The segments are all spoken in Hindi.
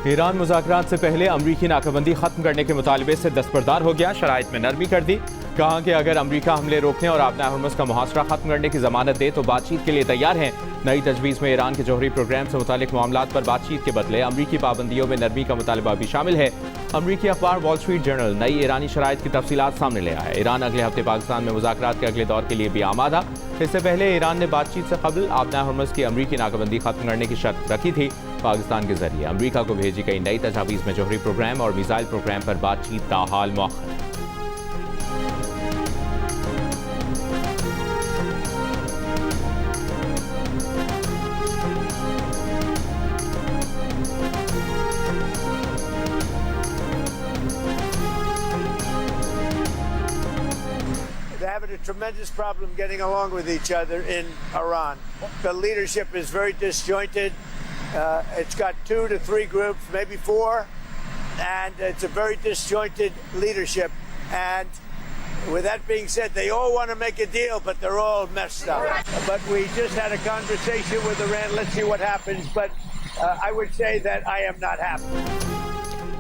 ईरान मुज़ाकरात से पहले अमरीकी नाकाबंदी खत्म करने के मुतालबे से दस्तबरदार हो गया, शराइत में नरमी कर दी। कहा कि अगर अमरीका हमले रोकने और आबना हुर्मुज़ का मुहासरा खत्म करने की जमानत दे तो बातचीत के लिए तैयार हैं। नई तजवीज़ में ईरान के जौहरी प्रोग्राम से मुतालिक मामलात पर बातचीत के बदले अमरीकी पाबंदियों में नरमी का मुतालबा भी शामिल है। अमरीकी अखबार वॉल स्ट्रीट जर्नल नई ईरानी शराइत की तफसीलात सामने ले आया है। ईरान अगले हफ्ते पाकिस्तान में मुज़ाकरात के अगले दौर के लिए भी आमादा। इससे पहले ईरान ने बातचीत से कबल आबना हुर्मुज़ की अमरीकी नाकाबंदी खत्म करने की शर्त रखी थी। पाकिस्तान के जरिए अमरीका को भेजी गई नई तजावीज़ में जौहरी प्रोग्राम और मिसाइल प्रोग्राम पर बातचीत ताहाल मौखर है। They're having a tremendous problem getting along with each other in Iran. The leadership is very disjointed. It's got 2 to 3 groups, maybe 4, and it's a very disjointed leadership. And with that being said, they all want to make a deal, but they're all messed up. But we just had a conversation with Iran. Let's see what happens. But I would say that I am not happy.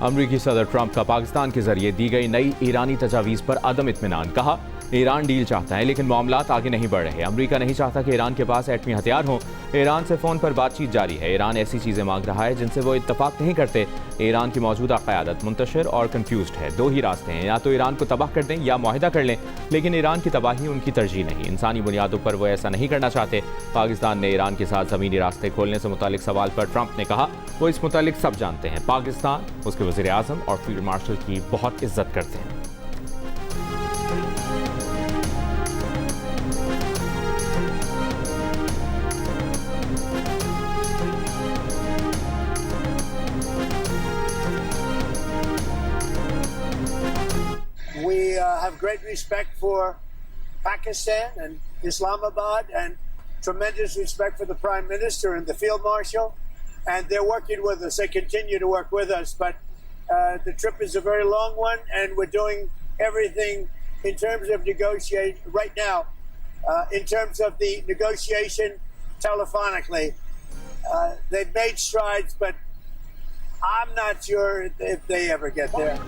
अमरीकी सदर ट्रंप का पाकिस्तान के जरिए दी गई नई ईरानी तजावीज़ पर अदम इत्मीनान। कहा, ईरान डील चाहता है लेकिन मामलात आगे नहीं बढ़ रहे। अमरीका नहीं चाहता कि ईरान के पास एटमी हथियार हों। ईरान से फ़ोन पर बातचीत जारी है। ईरान ऐसी चीज़ें मांग रहा है जिनसे वो इत्तफाक नहीं करते। ईरान की मौजूदा क़यादत मुंतशिर और कन्फ्यूज्ड है। 2 ही रास्ते हैं, या तो ईरान को तबाह कर दें या मुआहिदा कर लें, लेकिन ईरान की तबाही उनकी तरजीह नहीं। इंसानी बुनियादों पर वो ऐसा नहीं करना चाहते। पाकिस्तान ने ईरान के साथ ज़मीनी रास्ते खोलने से मुतालिक सवाल पर ट्रंप ने कहा, वो इस मुतालिक सब जानते हैं। पाकिस्तान उसके वज़ीर आज़म और फील्ड मार्शल की बहुत इज्जत करते हैं। We have great respect for Pakistan and Islamabad, and tremendous respect for the Prime Minister and the Field Marshal, and they're working with us. They continue to work with us, but the trip is a very long one, and we're doing everything in terms of negotiate right now. In terms of the negotiation telephonically, they've made strides, but I'm not sure if they ever get there.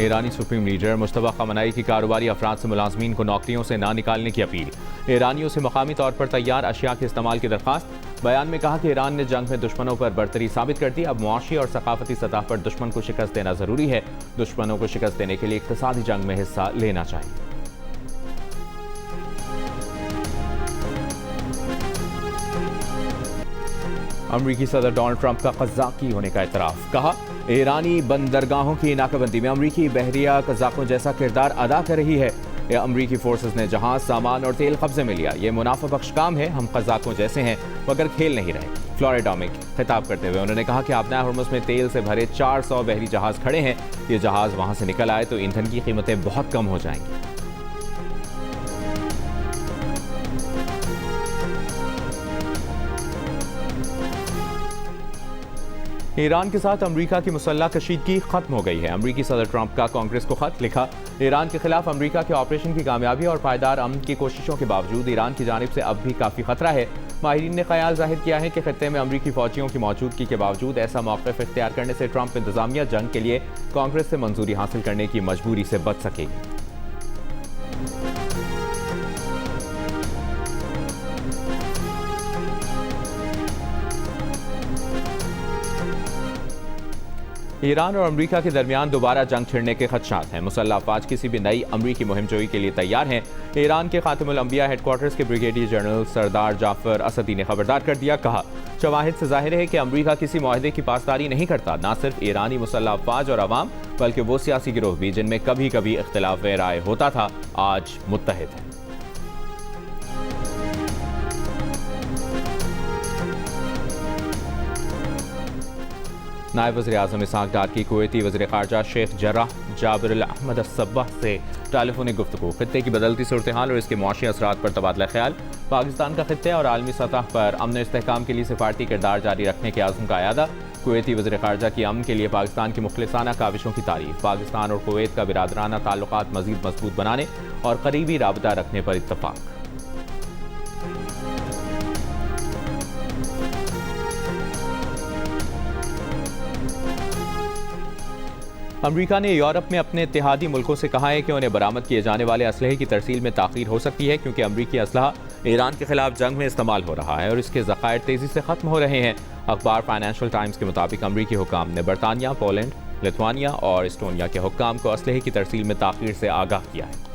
ईरानी सुप्रीम लीडर मुश्तबा खमनाई की कारोबारी अफराद से मुलाजमीन को नौकरियों से ना निकालने की अपील। ईरानियों से मकामी तौर पर तैयार अशिया के इस्तेमाल की दरख्वास्त। बयान में कहा कि ईरान ने जंग में दुश्मनों पर बरतरी साबित कर दी। अब मुआशी और सकाफती सतह पर दुश्मन को शिकस्त देना जरूरी है। दुश्मनों को शिकस्त देने के लिए इक्तिसादी जंग में हिस्सा लेना चाहिए। अमरीकी सदर डोनाल्ड ट्रंप का कज़ाकी होने का इतराफ। कहा, ईरानी बंदरगाहों की नाकाबंदी में अमरीकी बहरिया कज़ाकों जैसा किरदार अदा कर रही है। अमरीकी फोर्सेस ने जहाज, सामान और तेल कब्जे में लिया। ये मुनाफा बख्श काम है। हम कज़ाकों जैसे हैं मगर खेल नहीं रहे। फ्लोरिडा में खिताब करते हुए उन्होंने कहा कि आबना हुर्मुज़ में तेल से भरे 400 बहरी जहाज खड़े हैं। ये जहाज वहां से निकल आए तो ईंधन की कीमतें बहुत कम हो जाएंगी। ईरान के साथ अमरीका की मुसल्लह कशीदगी खत्म हो गई है। अमरीकी सदर ट्रंप का कांग्रेस को खत लिखा। ईरान के खिलाफ अमरीका के ऑपरेशन की कामयाबी और पायदार अमन की कोशिशों के बावजूद ईरान की जानिब से अब भी काफ़ी खतरा है। माहिरीन ने ख्याल जाहिर किया है कि खित्ते में अमरीकी फौजियों की मौजूदगी के बावजूद ऐसा मौक़िफ़ इख्तियार करने से ट्रंप इंतजामिया जंग के लिए कांग्रेस से मंजूरी हासिल करने की मजबूरी से बच सकेगी। ईरान और अमरीका के दरमियान दोबारा जंग छिड़ने के खदशात हैं। मुसल्लह अफवाज किसी भी नई अमरीकी मुहिमजोई के लिए तैयार हैं। ईरान के खातिमुल अंबिया हेडक्वार्टर्स के ब्रिगेडियर जनरल सरदार जाफर असदी ने खबरदार कर दिया। कहा, शवाहिद से जाहिर है कि अमरीका किसी मुआहदे की पासदारी नहीं करता। न सिर्फ ईरानी मुसल्लह अफवाज और अवाम बल्कि वो सियासी गिरोह भी जिनमें कभी कभी इख्तिलाफ राय होता था, आज मुत्तहिद है। नायब वज़ीर आज़म इसहाक डार की कुवैती वज़ीर ख़ारजा शेख जर्राह जाबिर अहमद अस्सब्बाह से टेलीफोनिक गुफ्तगू। खित्ते की बदलती सूरत हाल और इसके मुआशी असरात पर तबादला ख्याल। पाकिस्तान का खित्ते और आलमी सतह पर अमन इस्तेहकाम के लिए सिफारती किरदार जारी रखने के आज़म का अयादा। कुवैती वज़ीर ख़ारजा की अमन के लिए पाकिस्तान की मुखलिसाना काविशों की तारीफ। पाकिस्तान और कुवैत का बिरादराना ताल्लुकात मज़ीद मजबूत बनाने और करीबी राबता रखने पर इत्तफाक। अमेरिका ने यूरोप में अपने इत्तेहादी मुल्कों से कहा है कि उन्हें बरामद किए जाने वाले असलहे की तरसील में ताख़ीर हो सकती है, क्योंकि अमरीकी असलहा ईरान के खिलाफ जंग में इस्तेमाल हो रहा है और इसके ज़खायर तेज़ी से ख़त्म हो रहे हैं। अखबार फाइनेंशियल टाइम्स के मुताबिक अमरीकी हुक्काम ने बरतानिया, पोलैंड, लिथुआनिया और एस्टोनिया के हुक्काम को असलहे की तरसील में ताख़ीर से आगाह किया है।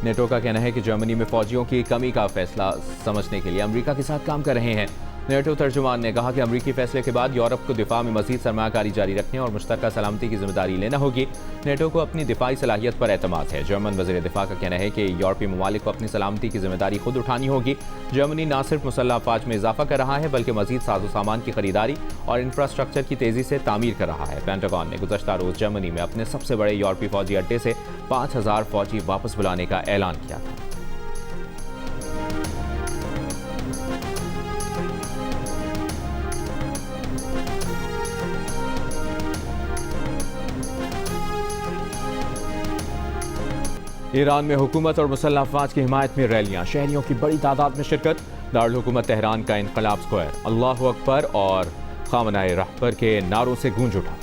नेटो का कहना है कि जर्मनी में फौजियों की कमी का फैसला समझने के लिए अमेरिका के साथ काम कर रहे हैं। नेटो तर्जुमान ने कहा कि अमरीकी फैसले के बाद यूरोप को दिफा में मजीद सरमायाकारी जारी रखने और मुश्तरका सलामती की जिम्मेदारी लेना होगी। नेटो को अपनी दिफाई सलाहियत पर एतमाद है। जर्मन वज़ीर दिफा का कहना है कि यूरोपीय ममालिक को अपनी सलामती की जिम्मेदारी खुद उठानी होगी। जर्मनी न सिर्फ मुसल्लह अफवाज में इजाफा कर रहा है, बल्कि मजीद साजो सामान की खरीदारी और इंफ्रास्ट्रक्चर की तेजी से तामीर कर रहा है। पेंटागन ने गुज़श्ता रोज जर्मनी में अपने सबसे बड़े यूरोपीय फौजी अड्डे से 5000 फौजी वापस बुलाने का ऐलान किया था। ईरान में हुकूमत और मुसल्लह अफवाज की हिमायत में रैलियां, शहरियों की बड़ी तादाद में शिरकत। दारुल हुकूमत तेहरान का इनकलाब स्क्वायर अल्लाहु अकबर और खामनाए रहबर के नारों से गूंज उठा।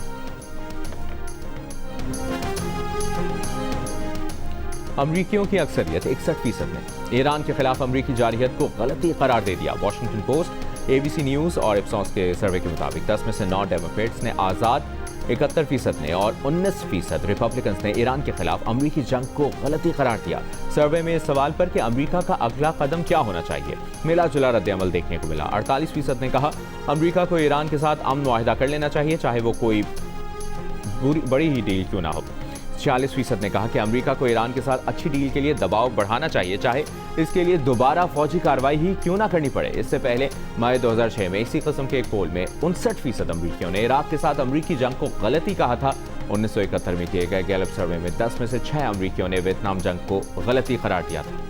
अमरीकियों की अक्सरियत 61% ने ईरान के खिलाफ अमरीकी जारहियत को गलती करार दे दिया। वॉशिंगटन पोस्ट, ABC न्यूज़ और इप्सॉस के सर्वे के मुताबिक 10 में से 9 डेमोक्रेट्स ने आज़ाद, 71% ने और 19% रिपब्लिकन्स ने ईरान के खिलाफ अमरीकी जंग को गलती करार दिया। सर्वे में इस सवाल पर कि अमरीका का अगला कदम क्या होना चाहिए, मिला जुला रद्द-ए-अमल देखने को मिला। 48% ने कहा अमरीका को ईरान के साथ अमन मुआहिदा कर लेना चाहिए, चाहे वो कोई बड़ी ही डील क्यों ना हो। 46% ने कहा कि अमरीका को ईरान के साथ अच्छी डील के लिए दबाव बढ़ाना चाहिए, चाहे इसके लिए दोबारा फौजी कार्रवाई ही क्यों ना करनी पड़े। इससे पहले मई 2006 में इसी किस्म के एक पोल में 59% अमरीकियों ने इराक के साथ अमरीकी जंग को गलती कहा था। 1971 में किए गए गैलप सर्वे में 10 में से 6 अमरीकियों ने वियतनाम जंग को गलती करार दिया था।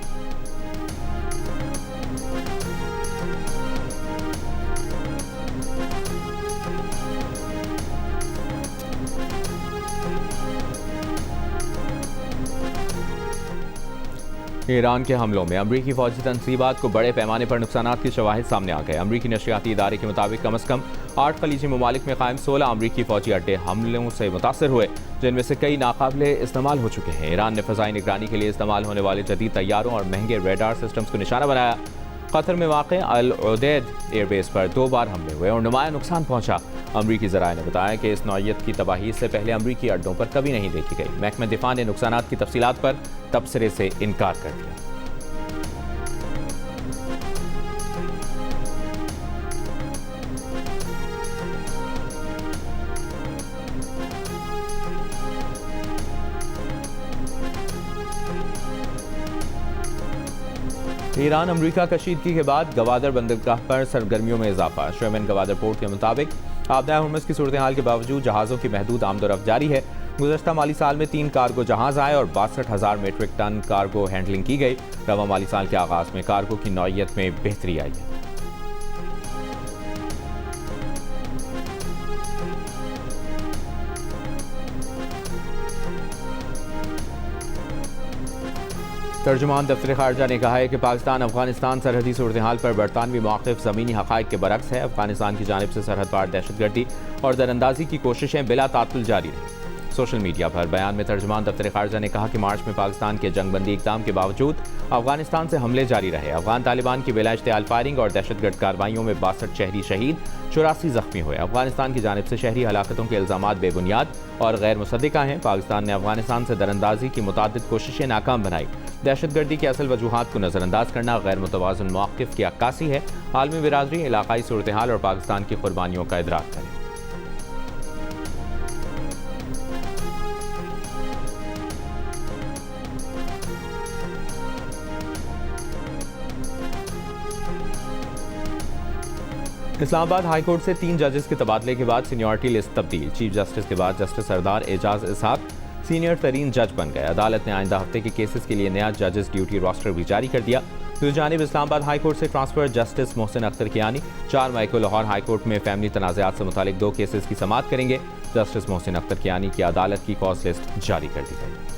ईरान के हमलों में अमरीकी फौजी तनसीबात को बड़े पैमाने पर नुकसानात के शवाहिद सामने आ गए। अमरीकी नशरियाती इदारे के मुताबिक कम अज़ कम 8 खलीजी ममालिक में कायम 16 अमरीकी फौजी अड्डे हमलों से मुतासर हुए, जिनमें से कई नाकाबिले इस्तेमाल हो चुके हैं। ईरान ने फ़ज़ाई निगरानी के लिए इस्तेमाल होने वाले जदीद तैयारों और महंगे रेडार सिस्टम्स को निशाना बनाया। कतर में वाक़े अल उदैद एयरबेस पर 2 बार हमले हुए और नुमाया नुकसान पहुंचा। अमरीकी ज़राए ने बताया कि इस नौइयत की तबाही से पहले अमरीकी अड्डों पर कभी नहीं देखी गई। महकमा दिफा ने नुकसानात की तफसीलात पर तबसरे से इनकार कर दिया। ईरान अमरीका कशीदगी के बाद गवादर बंदरगाह पर सरगर्मियों में इजाफा। शेरमैन गवादर पोर्ट के मुताबिक आपदा हुर्मुज़ की सूरत हाल के बावजूद जहाज़ों की महदूद आमदोरफ्त जारी है। गुज़श्ता माली साल में 3 कार्गो जहाज़ आए और 62,000 मीट्रिक टन कार्गो हैंडलिंग की गई। रवा माली साल के आगाज़ में कार्गो की नौइयत में बेहतरी आई है। तर्जुमान दफ्तर खारजा ने कहा है कि पाकिस्तान अफगानिस्तान सरहदी सूरत हाल पर बरतानवी मौक़िफ़ ज़मीनी हक़ाइक़ के बरक्स है। अफगानिस्तान की जानिब से सरहद पार दहशतगर्दी और दरअंदाजी की कोशिशें बिला तातुल जारी रही। सोशल मीडिया पर बयान में तर्जुमान दफ्तर खारजा ने कहा कि मार्च में पाकिस्तान के जंगबंदी इक़दाम के बावजूद अफगानिस्तान से हमले जारी रहे। अफगान तालिबान की बिला इश्तियाल फायरिंग और दहशतगर्द कार्रवाइयों में 62 शहरी शहीद, 84 जख्मी हुए। अफगानिस्तान की जानिब से शहरी हलाकतों के इल्ज़ामात बेबुनियाद और गैर मुसद्दिका हैं। पाकिस्तान ने अफगानिस्तान से दरअंदाजी की मुतादिद कोशिशें नाकाम बनाई। दहशतगर्दी की असल वजूहात को नज़रअंदाज करना गैर मुतवाज़िन मौक़िफ़ की अक्कासी है। आलमी बिरादरी इलाकाई सूरत हाल और पाकिस्तान की कुर्बानियों का इदराक करे। इस्लामाबाद हाई कोर्ट से 3 जजेस के तबादले के बाद सीनियरिटी लिस्ट तब्दील। चीफ जस्टिस के बाद जस्टिस सरदार एजाज इसहाक सीनियर तरीन जज बन गए। अदालत ने आइंदा हफ्ते के केसेस के लिए नया जजेस ड्यूटी रोस्टर भी जारी कर दिया। दूसरी जानिब इस्लामाबाद हाई कोर्ट से ट्रांसफर जस्टिस मोहसिन अख्तर कियानी 4 मई को लाहौर हाई कोर्ट में फैमिली तनाज़ात से मुतालिक 2 केसेस की समाअत करेंगे। जस्टिस मोहसिन अख्तर कियानी की अदालत की कॉज लिस्ट जारी कर दी गई।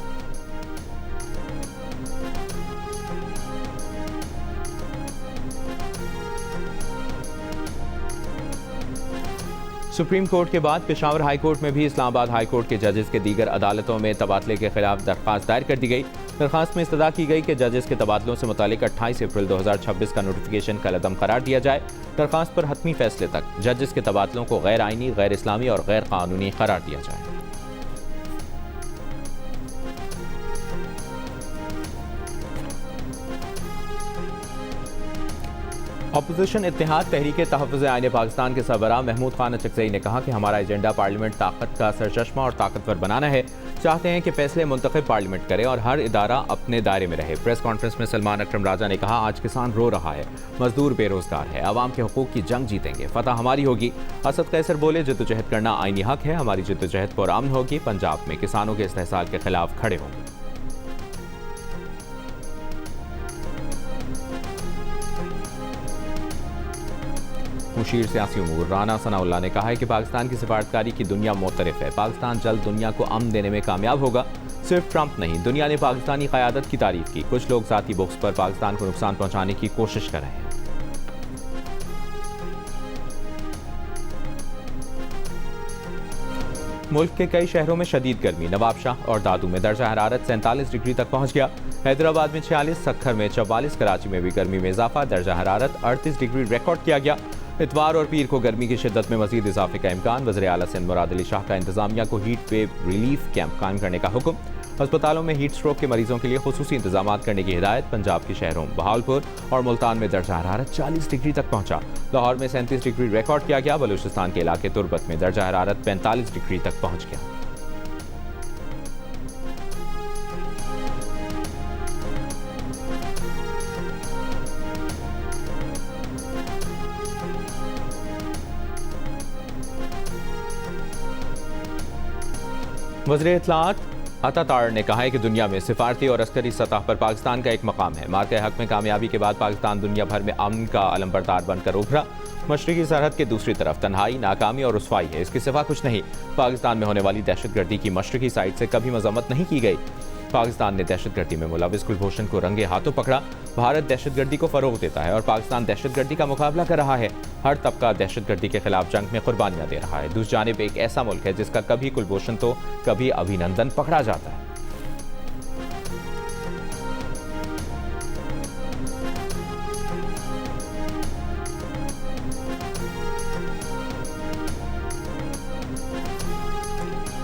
सुप्रीम कोर्ट के बाद पेशावर हाई कोर्ट में भी इस्लामाबाद हाई कोर्ट के जजेस के दीगर अदालतों में तबादले के खिलाफ दरख्वास्त दायर कर दी गई। दरख्वास्त में इस्तदा की गई कि जजेस के तबादलों से मुतालिक 28 अप्रैल 2026 का नोटिफिकेशन कलअदम करार दिया जाए। दरख्वास्त पर हतमी फैसले तक जजेस के तबादलों को गैर आइनी, गैर इस्लामी और गैर कानूनी करार दिया जाए। अपोजिशन इत्तेहाद तहरीक तहफ़्फ़ुज़ आईन पाकिस्तान के सरबराह महमूद खान अचकज़ई ने कहा कि हमारा एजेंडा पार्लियामेंट ताकत का सरचश्मा और ताकतवर बनाना है। चाहते हैं कि फैसले मुंतखब पार्लियामेंट करे और हर इदारा अपने दायरे में रहे। प्रेस कॉन्फ्रेंस में सलमान अकरम राजा ने कहा, आज किसान रो रहा है, मजदूर बेरोजगार है, आवाम के हुकूक की जंग जीतेंगे, फतह हमारी होगी। असद कैसर बोले, जद्दोजहद करना आईनी हक है, हमारी जद्दोजहद पुरअमन होगी। पंजाब में किसानों के इस्तेहसाल के खिलाफ खड़े होंगे। मुशीर सियासी उमूर राना सनाउल्लाह ने कहा है कि पाकिस्तान की सिफारतकारी की दुनिया मोतरफ है। पाकिस्तान जल्द दुनिया को अमन देने में कामयाब होगा। सिर्फ ट्रंप नहीं, दुनिया ने पाकिस्तानी क़यादत की तारीफ की। कुछ लोग ज़ाती बुक्स पर पाकिस्तान को नुकसान पहुंचाने की कोशिश कर रहे हैं। मुल्क के कई शहरों में शदीद गर्मी। नवाबशाह और दादू में दर्जा हरारत 47 डिग्री तक पहुंच गया। हैदराबाद में 46, सक्खर में 44, कराची में भी गर्मी में इजाफा। दर्जा हरारत 38 डिग्री रिकॉर्ड किया गया। इतवार और पीर को गर्मी की शिद्दत में मजीद इजाफे का इम्कान। वज़ीर आला सिंध मुराद अली शाह का इंतजामिया को हीट वेव रिलीफ कैंप कायम करने का हुक्म। अस्पतालों में हीट स्ट्रोक के मरीजों के लिए खुसूसी इंतजाम करने की हिदायत। पंजाब के शहरों बहावलपुर और मुल्तान में दर्जा हरारत 40 डिग्री तक पहुंचा। लाहौर में 37 डिग्री रिकॉर्ड किया गया। बलूचिस्तान के इलाके तुर्बत में दर्जा हरारत 45 डिग्री तक पहुंच गया। वज़ीर इत्तलाआत अता तार ने कहा है कि दुनिया में सिफारती और अस्करी सतह पर पाकिस्तान का एक मकाम है। मार्के हक में कामयाबी के बाद पाकिस्तान दुनिया भर में अमन का अलमबरदार बनकर उभरा। मशरकी सरहद के दूसरी तरफ तन्हाई, नाकामी और रुसवाई है, इसके सिवा कुछ नहीं। पाकिस्तान में होने वाली दहशतगर्दी की मशरकी साइड से कभी मजम्मत नहीं की गई। पाकिस्तान ने दहशतगर्दी में मुलविस कुलभूषण को रंगे हाथों पकड़ा। भारत दहशतगर्दी को फरोग देता है और पाकिस्तान दहशतगर्दी का मुकाबला कर रहा है। हर तबका दहशतगर्दी के खिलाफ जंग में कुर्बानियां दे रहा है। दूसरी जानिब एक ऐसा मुल्क है जिसका कभी कुलभूषण तो कभी अभिनंदन पकड़ा जाता है।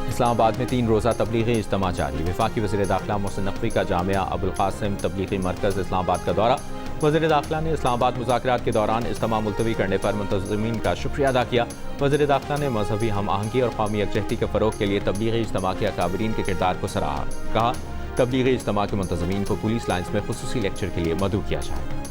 इस्लामाबाद में 3 रोज़ा तबलीगी इज्तिमा जारी। वफाकी वज़ीर दाखिला मोहसिन नकवी का जामिया अबुल कासिम तबलीगी मरकज़ इस्लामाबाद का दौरा। वज़ीर दाखिला ने इस्लामाबाद मुज़ाकरात के दौरान इज्तिमा मुलतवी करने पर मुंतज़िमीन का शुक्रिया अदा किया। वज़ीर दाखिला ने मजहबी हम आहंगी और कौमी यकजहती के फ़रोग़ के लिए तबलीगी इज्तिमा के अकाबरीन के किरदार को सराहा। कहा, तबलीगी इज्तिमा के मुंतज़िमीन को पुलिस लाइन्स में खुसूसी लेक्चर के लिए मदऊ किया जाए।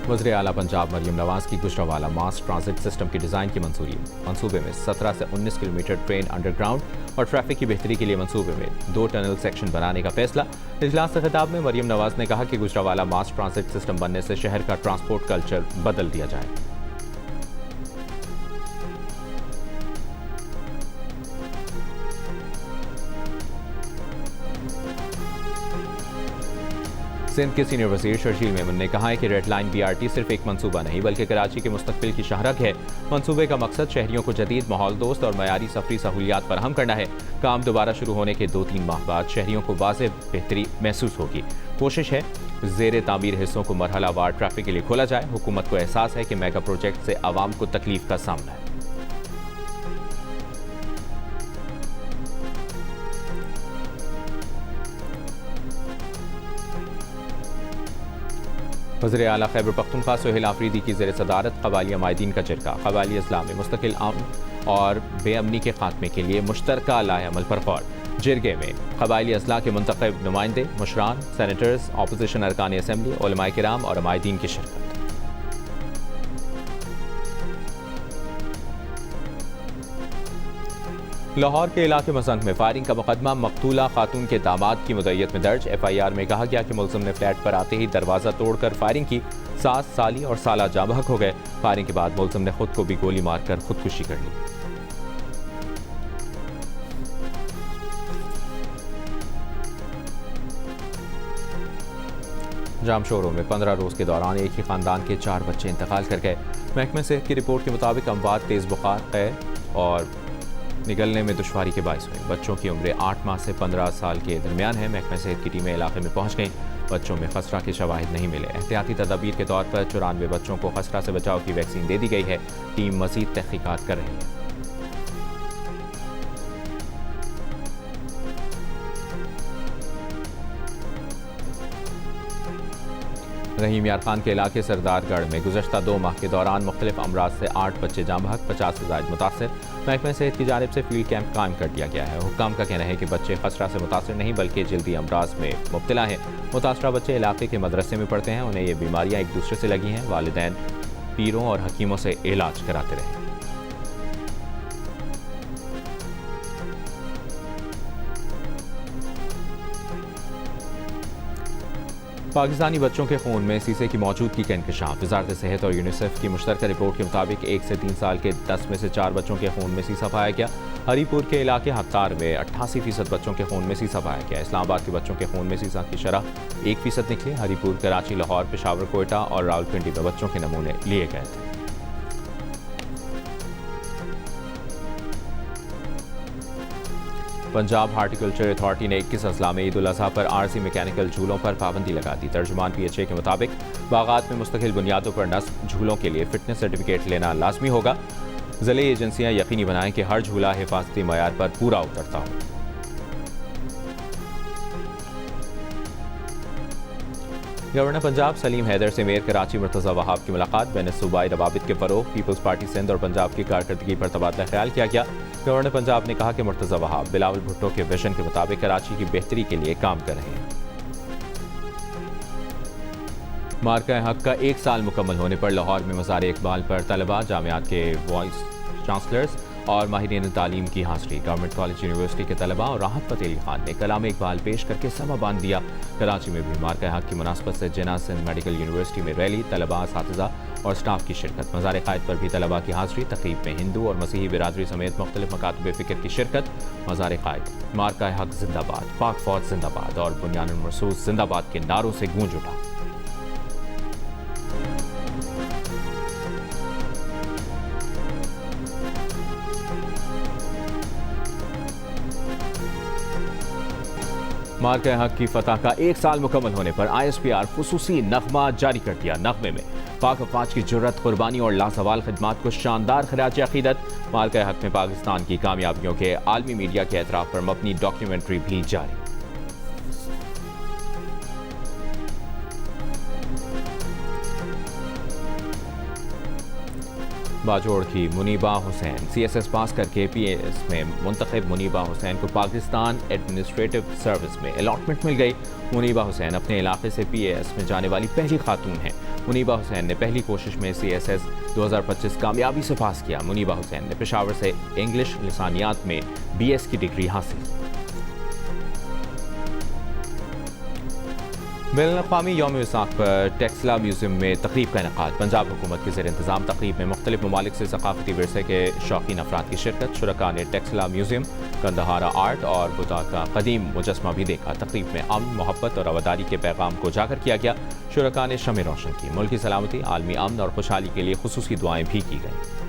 वज़ीर आला पंजाब मरियम नवाज की गुजरांवाला मास ट्रांजिट सिस्टम की डिज़ाइन की मंजूरी। मंसूबे में 17 से 19 किलोमीटर ट्रेन अंडरग्राउंड और ट्रैफिक की बेहतरी के लिए मंसूबे में 2 टनल सेक्शन बनाने का फैसला। इजलास से खिताब में मरियम नवाज ने कहा कि गुजरांवाला मास ट्रांजिट सिस्टम बनने से शहर का ट्रांसपोर्ट कल्चर बदल दिया जाए। सिंध के सीनियर वज़ीर शर्जील मेमन ने कहा है कि रेड लाइन BRT सिर्फ एक मंसूबा नहीं बल्कि कराची के मुस्तकबिल की शाहरग है। मंसूबे का मकसद शहरियों को जदीद माहौल दोस्त और मयारी सफरी सहूलियात फराहम करना है। काम दोबारा शुरू होने के 2-3 माह बाद शहरियों को वाज़ेह बेहतरी महसूस होगी। कोशिश है ज़ेर तामीर हिस्सों को मरहलावार ट्रैफिक के लिए खोला जाए। हुकूमत को एहसास है कि मेगा प्रोजेक्ट से आवाम को तकलीफ का सामना है। वज़ीर आला खैबर पख्तूनख्वा सुहेल आफरीदी की ज़ेर सदारत क़बायली अमायदीन का जरगा। क़बायली इस्लाम में मुस्तकिल अमन और बेअमनी के खात्मे के लिए मुश्तरका लाए अमल पर गौर। जिरगे में क़बायली अज़ला के मुंतखब नुमाइंदे, मुशरान, सेनेटर्स, अपोजिशन अरकान असम्बली, उलमाए किराम और अमायदीन की शिरकत। लाहौर के इलाके मसंद में फायरिंग का मुकदमा मकतूला खातून के दामाद की मुद्दत में दर्ज। FIR में कहा गया कि मुलज़िम ने फ्लैट पर आते ही दरवाज़ा तोड़कर फायरिंग की। सास, साली और साला जाँ बहक हो गए। फायरिंग के बाद मुलज़िम ने खुद को भी गोली मारकर खुदकुशी कर ली। जामशोरों में 15 रोज़ के दौरान एक ही खानदान के 4 बच्चे इंतकाल कर गए। महकमे सेहत की रिपोर्ट के मुताबिक अमवात तेज़ बुखार, क़ै और निगलने में दुश्वारी के बायस हुई। बच्चों की उम्र 8 माह से 15 साल के दरमियान है। महकमे सेहत की टीमें इलाके में पहुंच गईं। बच्चों में खसरा के शवाहिद नहीं मिले। एहतियाती तदाबीर के तौर पर 94 बच्चों को खसरा से बचाव की वैक्सीन दे दी गई है। टीम मज़ीद तहकीकात कर रही है। रहीम यार खान के इलाके सरदारगढ़ में गुज़श्ता 2 माह के दौरान मुख्तलिफ अमराज से 8 बच्चे जाँ बहक, 50 से ज़ायद मुतासर। महकमे सेहत की जानिब से फील्ड कैंप कायम कर दिया गया है। हुक्काम का कहना है कि बच्चे खसरा से मुतासर नहीं बल्कि जल्दी अमराज में मुब्तला हैं। मुतासरा बच्चे इलाके के मदरसे में पढ़ते हैं। उन्हें ये बीमारियाँ एक दूसरे से लगी हैं। वालिदैन पीरों और हकीमों से इलाज कराते रहे। पाकिस्तानी बच्चों के खून में सीसे की मौजूदगी का इंकशाफ। वज़ारत सेहत और यूनिसेफ की मुश्तरका रिपोर्ट के मुताबिक 1 से 3 साल के 10 में से 4 बच्चों के खून में सीसा पाया गया। हरीपुर के इलाके हत्तार में 88% बच्चों के खून में सीसा पाया गया। इस्लामाबाद के बच्चों के खून में सीसा की शरह 1% निकली। हरीपुर, कराची, लाहौर, पेशावर, कोयटा और रावलपिंडी में बच्चों के नमूने लिए गए थे। पंजाब हार्टिकल्चर अथॉरिटी ने 21 अजला में ईद उल अज़हा पर आरजी मैकेनिकल झूलों पर पाबंदी लगा दी। तर्जुमान PHA के मुताबिक बागात में मुस्तकिल बुनियादों पर नस्ब झूलों के लिए फिटनेस सर्टिफिकेट लेना लाजमी होगा। ज़िले एजेंसियां यकीनी बनाएं कि हर झूला हिफाजती मयार पर पूरा उतरता हो। गवर्नर पंजाब सलीम हैदर से मेयर कराची मुर्तज़ा वहाब की मुलाकात। बैन सूबाई रवाबित के फ़रोग़, पीपल्स पार्टी सिंध और पंजाब की कारकर्दगी पर तबादला ख्याल किया गया। गवर्नर पंजाब ने कहा कि मुर्तज़ा वहाब बिलावल भुट्टो के विजन के मुताबिक कराची की बेहतरी के लिए काम कर रहे हैं। मार्का हक का 1 साल मुकम्मल होने पर लाहौर में मज़ार इकबाल पर तलबा, जामियात के वाइस चांसलर्स और माहिरीन तालीम की हाज़िरी। गवर्नमेंट कॉलेज यूनिवर्सिटी के तलबा और राहत फ़तेह अली खान ने कलाम इकबाल पेश करके समा बांध दिया। कराची में भी मार्का हक की मुनासबत से जिन्ना सिंध मेडिकल यूनिवर्सिटी में रैली, तलबा, असातिज़ा और स्टाफ की शिरकत। मज़ार क़ायद पर भी तलबा की हाज़िरी। तक़रीब में हिंदू और मसीही बिरादरी समेत मुख्तलिफ मकातब फ़िक्र की शिरकत। मज़ार क़ायद, मार्का हक जिंदाबाद, पाक फ़ौज जिंदाबाद और बुनियानुल मरसूस जिंदाबाद के नारों से गूंज उठा। मार्का हक की फतह का 1 साल मुकम्मल होने पर ISPR खुसूसी नगमा जारी कर दिया। नगमे में पाक अफवाज की जुर्रत, कुर्बानी और लासवाल खिदमात को शानदार खराज अकीदत। मार्का हक में पाकिस्तान की कामयाबियों के आलमी मीडिया के एतराफ़ पर मबनी डॉक्यूमेंट्री भी जारी। बाजोड़ की मुनीबा हुसैन CSS पास करके PAS में मुंतखब मुनीबा हुसैन को पाकिस्तान एडमिनिस्ट्रेटिव सर्विस में अलॉटमेंट मिल गई। मुनीबा हुसैन अपने इलाके से PAS में जाने वाली पहली खातून हैं। मुनीबा हुसैन ने पहली कोशिश में CSS 2025 कामयाबी से पास किया। मुनीबा हुसैन ने पेशावर से इंग्लिश लिसानियात में BS की डिग्री हासिल की। बैनुल-अक़वामी यौम विसाख पर टेक्सला म्यूजियम में तक़रीब का इनेकाद। पंजाब हुकूमत के ज़ेर इंतज़ाम तक़रीब में मुख्तलिफ ममालिक से सक़ाफ़ती विरसे के शौकीन अफराद की शिरकत। शुरका ने टेक्सला म्यूजियम, कंदहारा आर्ट और बुद्धा का कदीम मुजस्मा भी देखा। तक़रीब में अमन, मोहब्बत और अवदारी के पैगाम को उजागर किया गया। शुरका ने शमे रोशन की। मुल्क की सलामती, आलमी अमन और खुशहाली के लिए खुसूसी दुआएं भी की गईं।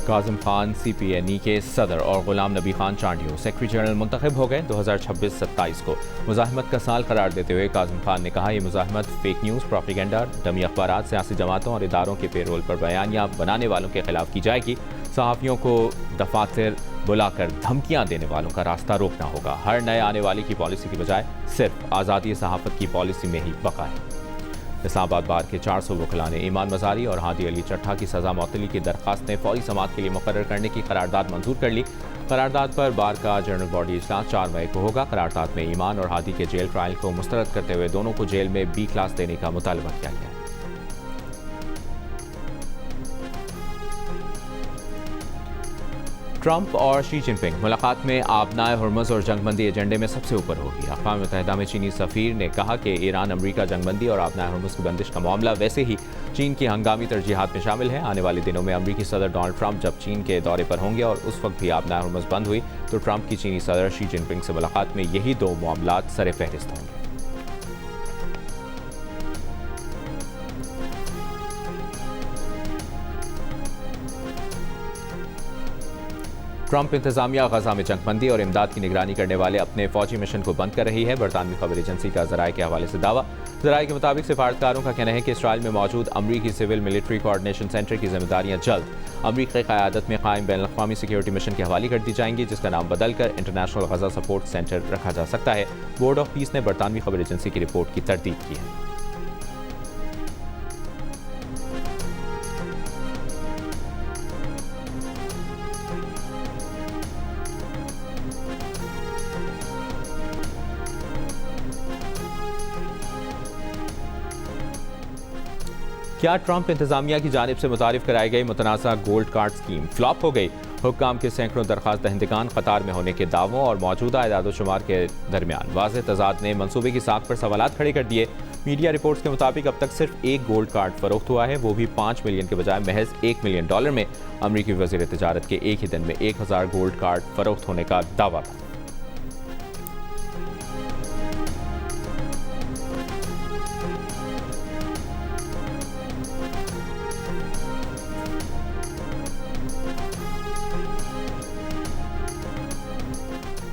काज़िम खान CPNE के सदर और गुलाम नबी खान चांडियो सेक्रेटरी जनरल मुंतखब हो गए। 2026-27 को मुज़ाहमत का साल करार देते हुए काज़िम खान ने कहा, यह मुज़ाहमत फेक न्यूज़, प्रोपेगेंडा, डमी अखबारात, सियासी जमातों और इदारों के पेरोल पर बयानियाँ बनाने वालों के खिलाफ की जाएगी। सहाफ़ियों को दफातर बुलाकर धमकियाँ देने वालों का रास्ता रोकना होगा। हर नए आने वाले की पॉलिसी की बजाय सिर्फ आज़ादी सहाफ़त की पॉलिसी में ही बका है। इस्लामाबाद बार के 400 वकला ने ईमान मज़ारी और हादी अली चट्ठा की सज़ा मअतली की दरख्वास्तें फौरी समाअत के लिए मुकर्रर करने की करारदाद मंजूर कर ली। करारदाद पर बार का जनरल बॉडी इजलास 4 मई को होगा। करारदाद में ईमान और हादी के जेल ट्रायल को मुस्तरद करते हुए दोनों को जेल में B क्लास देने का मुतालबा किया गया है। ट्रंप और शी जिनपिंग मुलाकात में आबनाए हुर्मुज़ और जंगबंदी एजेंडे में सबसे ऊपर होगी। अक़वाम मुत्तहिदा में चीनी सफ़ीर ने कहा कि ईरान अमरीका जंगबंदी और आबनाए हुर्मुज़ की बंदिश का मामला वैसे ही चीन की हंगामी तरजीहात में शामिल है। आने वाले दिनों में अमरीकी सदर डोनाल्ड ट्रंप जब चीन के दौरे पर होंगे और उस वक्त भी आबनाए हुर्मुज़ बंद हुई तो ट्रंप की चीनी सदर शी जिनपिंग से मुलाकात में यही दो मामलात सरे फहरिस्त होंगे। ट्रंप इंतजामिया गजा में जंगबंदी और इमदाद की निगरानी करने वाले अपने फौजी मिशन को बंद कर रही है। बरतानवी खबर एजेंसी का ज़राए के हवाले से दावा। ज़राए के मुताबिक सिफारतकारों का कहना है कि इसराइल में मौजूद अमरीकी सिविल मिलिट्री कोऑर्डिनेशन सेंटर की जिम्मेदारियां जल्द अमरीकी क़यादत में कायम बैन अक़वामी सिक्योरिटी मिशन के हवाले कर दी जाएंगी, जिसका नाम बदलकर इंटरनेशनल गजा सपोर्ट सेंटर रखा जा सकता है। बोर्ड ऑफ पीस ने बरतानवी खबर एजेंसी की रिपोर्ट की तरदीद की है। क्या ट्रंप इंतजामिया की जानिब से मुतारिफ कराई गई मुतनाज़ा गोल्ड कार्ड स्कीम फ्लॉप हो गई? हुक्काम के सैकड़ों दरख्वास्त दहिंदगान कतार में होने के दावों और मौजूदा इदाद-ओ-शुमार के दरमियान वाज़ेह तज़ाद ने मंसूबे की साख पर सवालात खड़े कर दिए। मीडिया रिपोर्ट्स के मुताबिक अब तक सिर्फ एक गोल्ड कार्ड फरोख्त हुआ है, वो भी 5 मिलियन के बजाय महज $1 मिलियन में। अमरीकी वज़ीर तिजारत के एक ही दिन में 1000 गोल्ड कार्ड फरोख्त होने का दावा था।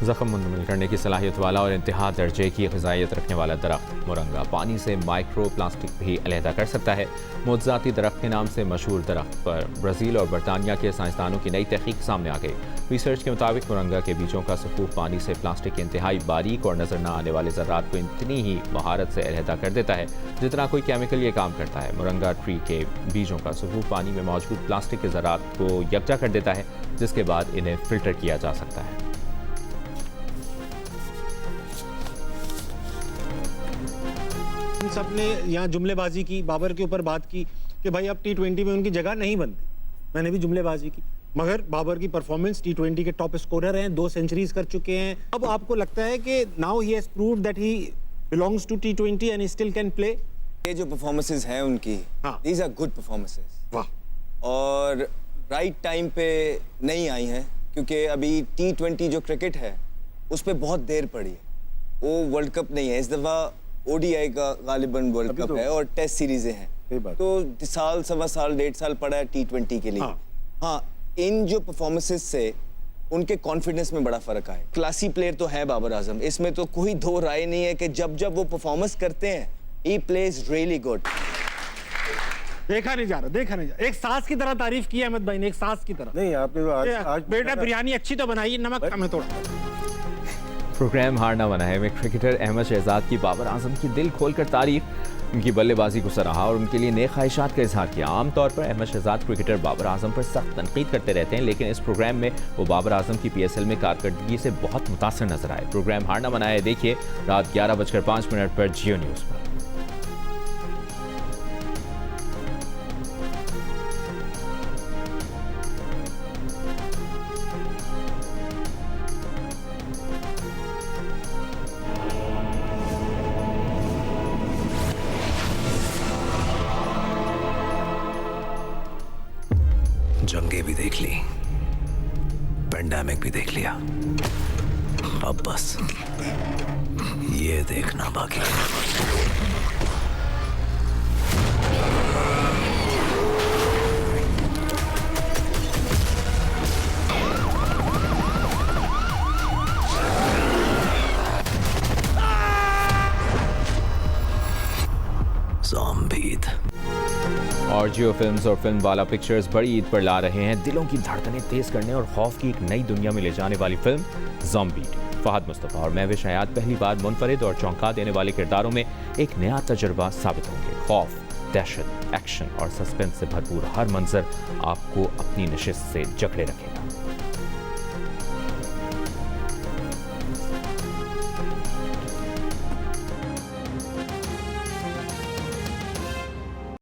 ज़ख्म मुंतकिल करने की सलाहियत वाला और इंतहा दर्जे की ग़िज़ाइयत रखने वाला दरख्त मोरंगा पानी से माइक्रो प्लास्टिक भी अलहदा कर सकता है। मोज़ाती दरख्त के नाम से मशहूर दरख्त पर ब्राज़ील और बरतानिया के साइंसदानों की नई तहकीक सामने आ गई। रिसर्च के मुताबिक मोरंगा के बीजों का सफूफ पानी से प्लास्टिक के इंतहाई बारीक और नजर न आने वाले ज़र्रात को इतनी ही महारत से अलहदा कर देता है जितना कोई केमिकल ये काम करता है। मोरंगा ट्री के बीजों का सफूफ पानी में मौजूद प्लास्टिक के ज़र्रात को यकजा कर देता है, जिसके बाद इन्हें फ़िल्टर किया जा सकता है। सबने यहाँ जुमलेबाजी की, बाबर के ऊपर बात की कि भाई अब T20 में उनकी जगह नहीं बनती। मैंने भी जुमलेबाजी की, मगर बाबर की परफॉर्मेंस T20 के टॉप स्कोरर हैं, 2 सेंचुरीज कर चुके हैं। अब आपको लगता है कि now he has proved that he belongs to T20 and still can play? ये जो परफॉर्मेंसेस हैं उनकी, दीज आर गुड परफॉर्मेंसेस। वाह। और राइट टाइम पे नहीं आई हैं, क्योंकि अभी T20 जो क्रिकेट है उस पर बहुत देर पड़ी है। वो वर्ल्ड कप नहीं है इस दफ़ा, ODI का गालिबन वर्ल्ड कप है और टेस्ट सीरीजें हैं, तो साल, सवा साल, 1.5 साल पड़ा है T20 के लिए। हाँ, इन जो परफॉर्मेंसेस से उनके कॉन्फिडेंस में बड़ा फर्क आया। क्लासी प्लेयर तो है बाबर आजम, इसमें तो कोई दो राय नहीं है कि जब जब वो परफॉर्मेंस करते हैं ही प्लेज रियली गुड। देखा नहीं जा रहा। एक सास की तरह तारीफ की अहमद भाई ने, एक सास की तरह। नहीं, आपने तो आज बेटा बिरयानी अच्छी तो बनाई, नमक कम है थोड़ा। प्रोग्राम हारना बना है में क्रिकेटर अहमद शहजाद की बाबर आजम की दिल खोलकर तारीफ, उनकी बल्लेबाजी को सराहा और उनके लिए नेक ख्वाहिशात का इजहार किया। आमतौर पर अहमद शहजाद क्रिकेटर बाबर आजम पर सख्त तनकीद करते रहते हैं, लेकिन इस प्रोग्राम में वो बाबर आजम की PSL में कारकर्दगी से बहुत मुतासर नजर आए। प्रोग्राम हारना बना है देखिए रात 11:05 पर जियो न्यूज़ पर। जंगे भी देख ली, पेंडेमिक भी देख लिया, अब बस ये देखना बाकी है। ज़ॉम्बीद और जियो फिल्म्स और फिल्म वाला पिक्चर्स बड़ी ईद पर ला रहे हैं दिलों की धड़कनें तेज करने और खौफ की एक नई दुनिया में ले जाने वाली फिल्म ज़ॉम्बीड। फहद मुस्तफ़ा और महविश हयात पहली बार मुनफरिद और चौंका देने वाले किरदारों में एक नया तजुर्बा साबित होंगे। खौफ, दहशत, एक्शन और सस्पेंस से भरपूर हर मंजर आपको अपनी नशिस्त से जकड़े रखेगा।